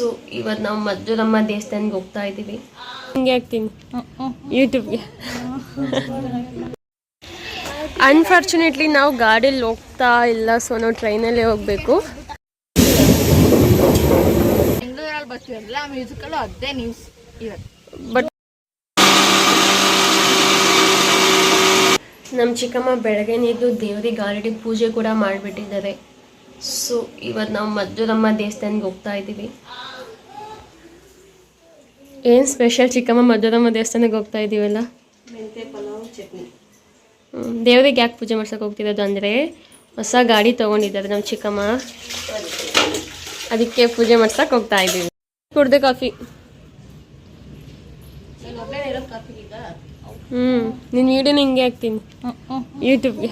So ಇವತ್ತು ನಾವು ಮಜ್ಜುರಮ್ಮ ದೇವಸ್ಥಾನಕ್ಕೆ ಹೋಗ್ತಾ ಇದ್ದೀವಿ. ಹಿಂಗೆ ಹಾಕ್ತೀನಿ ಯೂಟ್ಯೂಬ್ಗೆ. ಅನ್ಫಾರ್ಚುನೇಟ್ಲಿ ನಾವು ಗಾಡೀಲಿ ಹೋಗ್ತಾ ಇಲ್ಲ, ಸೊ ನಾವು ಟ್ರೈನಲ್ಲೇ ಹೋಗಬೇಕು. ಬಟ್ ನಮ್ಮ ಚಿಕ್ಕಮ್ಮ ಬೆಳಗ್ಗೆನಿದ್ದು ದೇವರಿಗೆ ಆಲ್ರೆಡಿ ಪೂಜೆ ಕೂಡ ಮಾಡಿಬಿಟ್ಟಿದ್ದಾರೆ. ಸೊ ಇವತ್ತು ನಾವು ಮಜ್ಜುರಮ್ಮ ದೇವಸ್ಥಾನಕ್ಕೆ ಹೋಗ್ತಾ ಇದ್ದೀವಿ. ಏನು ಸ್ಪೆಷಲ್ ಚಿಕ್ಕಮ್ಮ ಮಜ್ಜುರಮ್ಮ ದೇವಸ್ಥಾನಕ್ಕೆ ಹೋಗ್ತಾ ಇದ್ದೀವಲ್ಲ? ಮೆಂತೆ ಪಲಾವ್ ಚಟ್ನಿ. ದೇವರಿಗೆ ಯಾಕೆ ಪೂಜೆ ಮಾಡ್ಸೋಕೆ ಹೋಗ್ತಿರೋದು ಅಂದರೆ ಹೊಸ ಗಾಡಿ ತೊಗೊಂಡಿದ್ದಾರೆ ನಮ್ಮ ಚಿಕ್ಕಮ್ಮ, ಅದಕ್ಕೆ ಪೂಜೆ ಮಾಡ್ಸೋಕೆ ಹೋಗ್ತಾ ಇದ್ದೀವಿ. ಕುಡ್ದೆ ಕಾಫಿ. ನಿನ್ನ ವಿಡಿಯೋನ ಹಿಂಗೆ ಹಾಕ್ತೀನಿ ಯೂಟ್ಯೂಬ್ಗೆ.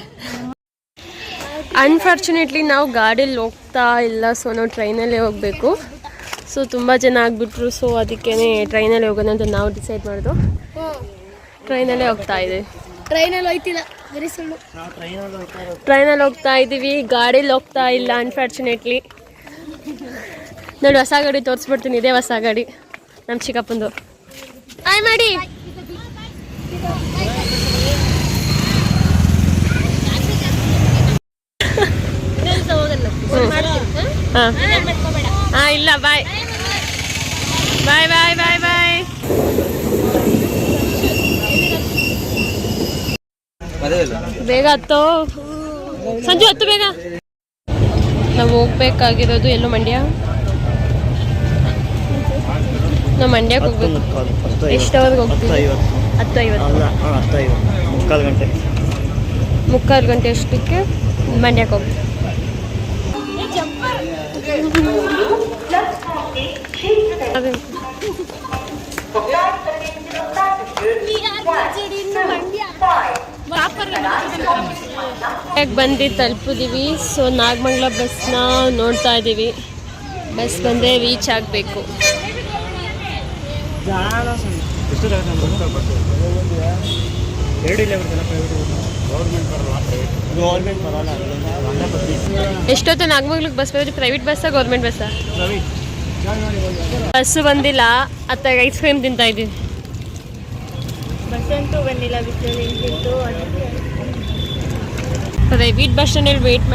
ಅನ್ಫಾರ್ಚುನೇಟ್ಲಿ ನಾವು ಗಾಡೀಲಿ ಹೋಗ್ತಾ ಇಲ್ಲ, ಸೊ ನಾವು ಟ್ರೈನಲ್ಲೇ ಹೋಗಬೇಕು. ಸೊ ತುಂಬ ಜನ ಆಗಿಬಿಟ್ರು, ಸೊ ಅದಕ್ಕೇ ಟ್ರೈನಲ್ಲಿ ಹೋಗೋಣ ಅಂತ ನಾವು ಡಿಸೈಡ್ ಮಾಡಿದ್ರು. ಟ್ರೈನಲ್ಲೇ ಹೋಗ್ತಾ ಇದ್ದೀವಿ. ಟ್ರೈನಲ್ಲಿ ಹೋಗ್ತಿಲ್ಲ, ಬರೀ ಸುಳ್ಳು. ಟ್ರೈನಲ್ಲಿ ಹೋಗ್ತಾ ಇದ್ದೀವಿ, ಗಾಡೀಲಿ ಹೋಗ್ತಾ ಇಲ್ಲ ಅನ್ಫಾರ್ಚುನೇಟ್ಲಿ. ನೋಡಿ ಹೊಸ ಗಾಡಿ ತೋರಿಸ್ಬಿಡ್ತೀನಿ, ಇದೇ ಹೊಸ ಗಾಡಿ ನಮ್ಮ ಚಿಕ್ಕಪ್ಪಂದು. ಹಾಯ್ ಮಾಡಿ. ಹಾಂ ಇಲ್ಲ, ಬಾಯ್ ಬಾಯ್ ಬಾಯ್ ಬಾಯ್ ಬಾಯ್. ಬೇಗ ಹತ್ತೋ ಸಂಜು, ಹತ್ತು ಬೇಗ. ನಾವು ಹೋಗ್ಬೇಕಾಗಿರೋದು ಎಲ್ಲೋ ಮಂಡ್ಯ. ನಾವು ಮಂಡ್ಯಕ್ಕೆ ಹೋಗ್ಬೇಕು. ಎಷ್ಟವರೆಗೆ ಹೋಗ್ತೀವಿ? 10:50. ಮುಕ್ಕಾಲು ಗಂಟೆ ಅಷ್ಟಕ್ಕೆ ಮಂಡ್ಯಕ್ಕೆ ಹೋಗ್ತೀವಿ. ಬಂದು ತಲುಪಿದೀವಿ. ಸೊ ನಾಗಮಂಗಲ ಬಸ್ನ ನೋಡ್ತಾ ಇದ್ದೀವಿ. ಬಸ್ ಬಂದರೆ ರೀಚ್ ಆಗಬೇಕು. ಎಷ್ಟೊತ್ತು ನಾಗಮಂಗ್ಲಕ್ಕೆ ಬಸ್ ಬರೋದು? ಪ್ರೈವೇಟ್ ಬಸ್ಸಾ ಗೌರ್ಮೆಂಟ್ ಬಸ್ಸಾ? ಬಸ್ಸು ಬಂದಿಲ್ಲ, ಅತ್ತಾಗ ಐಸ್ ಕ್ರೀಮ್ ತಿಂತಾ ಇದ್ದೀವಿ. ಬಸ್ ಅಂತೂ ಬಂದಿಲ್ಲ, ಬಿಸಿಲು. ಪ್ರೈವೇಟ್ ಬಸ್ ಸ್ಟ್ಯಾಂಡಲ್ಲಿ ವೇಟ್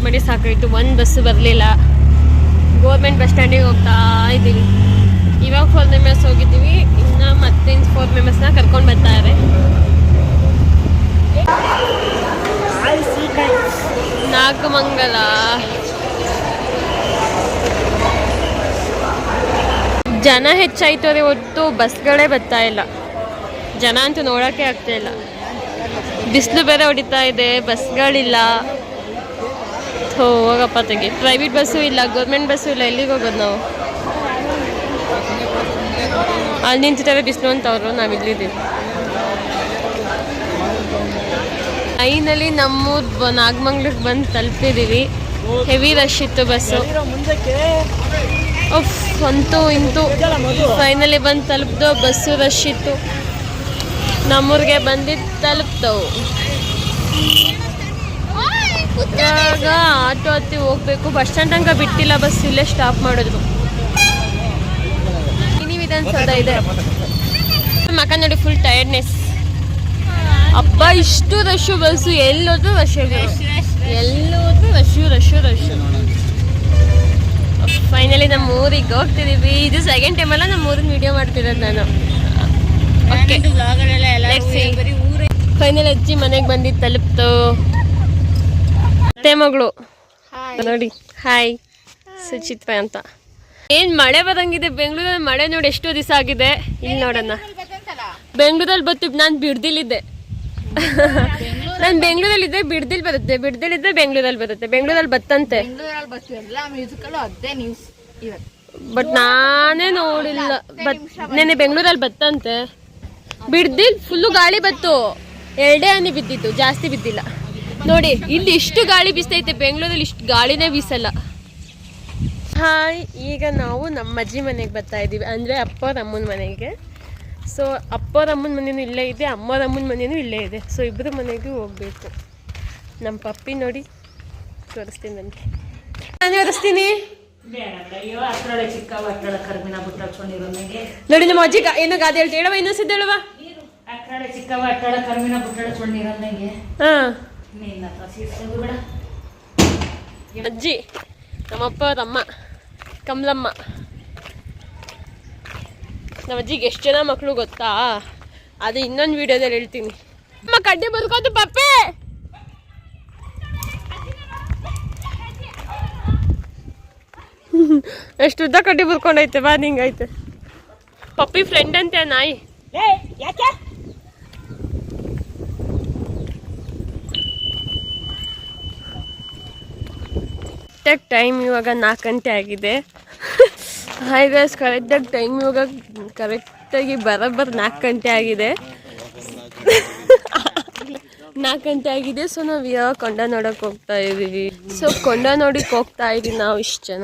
ಮಾಡಿ ಸಾಕಾಯಿತು. ಒಂದು ಬಸ್ಸು ಬರಲಿಲ್ಲ. ಗೌರ್ಮೆಂಟ್ ಬಸ್ ಸ್ಟ್ಯಾಂಡಿಗೆ ಹೋಗ್ತಾ ಇದ್ದೀವಿ. ಇವಾಗ 4 ಮೆಂಬರ್ಸ್ ಹೋಗಿದ್ದೀವಿ, ಇನ್ನು ಮತ್ತೆ 4 ಮೆಂಬರ್ಸ್ನ ಕರ್ಕೊಂಡು ಬರ್ತಾರೆ. ನಾಗಮಂಗಲ ಜನ ಹೆಚ್ಚಾಯ್ತು, ಅದೇ ಹೊತ್ತು ಬಸ್ಗಳೇ ಬರ್ತಾ ಇಲ್ಲ. ಜನ ಅಂತೂ ನೋಡೋಕ್ಕೆ ಆಗ್ತಾ ಇಲ್ಲ. ಬಿಸಿಲು ಬೇರೆ ಹೊಡಿತಾ ಇದೆ, ಬಸ್ಗಳಿಲ್ಲ. ಹೋಗಪ್ಪ ತೆಗಿ. ಪ್ರೈವೇಟ್ ಬಸ್ಸು ಇಲ್ಲ, ಗೌರ್ಮೆಂಟ್ ಬಸ್ಸು ಇಲ್ಲ, ಎಲ್ಲಿಗೆ ಹೋಗೋದು ನಾವು? ಅಲ್ಲಿ ನಿಂತಿದ್ದಾರೆ ಬಿಸಿಲು ಅಂತವ್ರು, ನಾವು ಇಲ್ಲಿದ್ದೀವಿ. ಐನಲ್ಲಿ ನಮ್ಮೂರು ನಾಗಮಂಗ್ಲಕ್ಕೆ ಬಂದು ತಲುಪಿದ್ದೀವಿ. ಹೆವಿ ರಶ್ ಇತ್ತು ಬಸ್ಸು. ಅಂತೂ ಇಂತೂ ಫೈನಲಿ ಬಂದು ತಲುಪ್ದು. ಬಸ್ಸು ರಶ್ ಇತ್ತು, ನಮ್ಮೂರಿಗೆ ಬಂದಿದ್ದು ತಲುಪ್ತವು. ಇವಾಗ ಆಟೋ ಹತ್ತಿ ಹೋಗ್ಬೇಕು. ಬಸ್ ಸ್ಟ್ಯಾಂಡ್ ತನಕ ಬಿಟ್ಟಿಲ್ಲ ಬಸ್, ಇಲ್ಲೇ ಸ್ಟಾಪ್ ಮಾಡಿದ್ರು. ಮಿನಿ ವಿಧಾನಸೌಧ ಇದೆ. ಮಕ್ಕ ನೋಡಿ, ಫುಲ್ ಟಯರ್ಡ್ನೆಸ್. ಹಬ್ಬ ಇಷ್ಟು ರಶ್ಶು ಬಸ್ಸು, ಎಲ್ಲೋದ್ರೂ ರಶ್, ಎಲ್ಲೋದ್ರೂ ರಶ್ಶು. ಫೈನಲಿ ನಮ್ಮ ಊರಿಗೆ ಹೋಗ್ತಿದ್ದೀವಿ. ಇದು ಸೆಕೆಂಡ್ ಟೈಮಲ್ಲ ನಮ್ಮ ಊರಿಗೆ ವಿಡಿಯೋ ಮಾಡ್ತಿರೋದು ನಾನು. ಫೈನಲ್ ಅಜ್ಜಿ ಮನೆಗೆ ಬಂದಿದ್ದು ತಲುಪ್ತು. ಅತ್ತೆ ಮಗಳು ನೋಡಿ, ಹಾಯ್ ಸುಚಿತ್ರ ಅಂತ. ಏನು ಮಳೆ ಬರಂಗಿದೆ ಬೆಂಗಳೂರಲ್ಲಿ. ಮಳೆ ನೋಡಿ ಎಷ್ಟು ದಿವಸ ಆಗಿದೆ. ಇಲ್ಲಿ ನೋಡೋಣ, ಬೆಂಗಳೂರಲ್ಲಿ ಬತ್ತು. ನಾನು ಬಿಡ್ದಿಲ್ಲಿದ್ದೆ. ನಾನು ಬೆಂಗಳೂರಲ್ಲಿದ್ದೆ, ಬಿಡ್ದಿಲ್ ಬರುತ್ತೆ. ಬಿಡ್ದಿಲ್ಲಿದ್ದೆ ಬೆಂಗಳೂರಲ್ಲಿ ಬರುತ್ತೆ. ಬೆಂಗಳೂರಲ್ಲಿ ಬತ್ತಂತೆ, ಬಟ್ ನಾನೇ ನೋಡಿಲ್ಲ. ನೆನ್ನೆ ಬೆಂಗಳೂರಲ್ಲಿ ಬತ್ತಂತೆ. ಬಿಡ್ದಿಲ್ ಫುಲ್ಲು ಗಾಳಿ ಬತ್ತು. 2 ಹನಿ ಬಿದ್ದಿತ್ತು, ಜಾಸ್ತಿ ಬಿದ್ದಿಲ್ಲ. ನೋಡಿ ಇಲ್ಲಿ ಇಷ್ಟು ಗಾಳಿ ಬೀಸ್ತೈತೆ, ಬೆಂಗಳೂರಲ್ಲಿ ಇಷ್ಟು ಗಾಳಿನೇ ಬೀಸಲ್ಲ. ಹಾಯ್, ಈಗ ನಾವು ನಮ್ಮ ಅಜ್ಜಿ ಮನೆಗೆ ಬರ್ತಾ ಇದ್ದೀವಿ, ಅಂದರೆ ಅಪ್ಪವ್ರ ಅಮ್ಮನ ಮನೆಗೆ. ಸೊ ಅಪ್ಪವ್ರ ಅಮ್ಮನ ಮನೆಯೂ ಇಲ್ಲೇ ಇದೆ, ಅಮ್ಮವ್ರ ಅಮ್ಮನ ಮನೆಯೂ ಇಲ್ಲೇ ಇದೆ. ಸೊ ಇಬ್ಬರು ಮನೆಗೂ ಹೋಗಬೇಕು. ನಮ್ಮ ಪಪ್ಪಿ ನೋಡಿ ತೋರಿಸ್ತೀನಿ, ನನಗೆ ನಾನು ತೋರಿಸ್ತೀನಿ. ಬೇಡ ಬೇಡ ಅಯ್ಯೋ ಅಷ್ಟರೊಳೆ ಚಿಕ್ಕವ ಅಷ್ಟರೊಳೆ ಕರ್ಮಿನ ಬುಟ್ಟ ಹಚ್ಕೊಂಡಿರೋ ನನಗೆ ನೋಡಿ ನಮ್ಮ ಅಜ್ಜಿ ಏನೋ ಗಾದೆ ಹೇಳ್ತಿ ಹೇಳವ ಇನ್ನೊಂದು ಹೇಳವ. ಅಷ್ಟರೊಳೆ ಚಿಕ್ಕವ ಅಷ್ಟರೊಳೆ ಕರ್ಮಿನ ಬುಟ್ಟ ಹಚ್ಕೊಂಡಿರೋ ನನಗೆ ಹಾ ನಿನ್ನ ಸೀಸೋದು ಬೇಡ. ಅಜ್ಜಿ ನಮ್ಮಪ್ಪ ಅವ್ರಮ್ಮ ಕಮಲಮ್ಮ. ನಮ್ಮ ಅಜ್ಜಿಗೆ ಎಷ್ಟು ಜನ ಮಕ್ಕಳು ಗೊತ್ತಾ? ಅದು ಇನ್ನೊಂದು ವಿಡಿಯೋದಲ್ಲಿ ಹೇಳ್ತೀನಿ. ಅಮ್ಮ ಕಡ್ಡಿ ಬರ್ಕೋದು ಪಪ್ಪಿ. ಎಷ್ಟು ಉದ್ದ ಕಡ್ಡಿ ಬರ್ಕೊಂಡೈತೆ ಬಾ ನಿಂಗೈತೆ. ಪಪ್ಪಿ ಫ್ರೆಂಡ್ ಅಂತೆ ನಾಯಿ. ಯಾಕೆ ಕರೆಕ್ಟಾಗಿ ಟೈಮ್ ಇವಾಗ 4 ಗಂಟೆ ಆಗಿದೆ. ಹಾಯ್ ಗೈಸ್, ಕರೆಕ್ಟಾಗಿ ಟೈಮ್ ಇವಾಗ ಕರೆಕ್ಟಾಗಿ ಬರೋಬ್ಬರ 4 ಗಂಟೆ ಆಗಿದೆ. 4 ಗಂಟೆ ಆಗಿದೆ. ಸೊ ನಾವು ಇವಾಗ ಕೊಂಡ ನೋಡೋಕೆ ಹೋಗ್ತಾ ಇದ್ದೀವಿ. ಸೊ ಕೊಂಡ ನೋಡಿಕ್ಕೆ ಹೋಗ್ತಾ ಇದ್ದೀವಿ ನಾವು ಇಷ್ಟು ಜನ.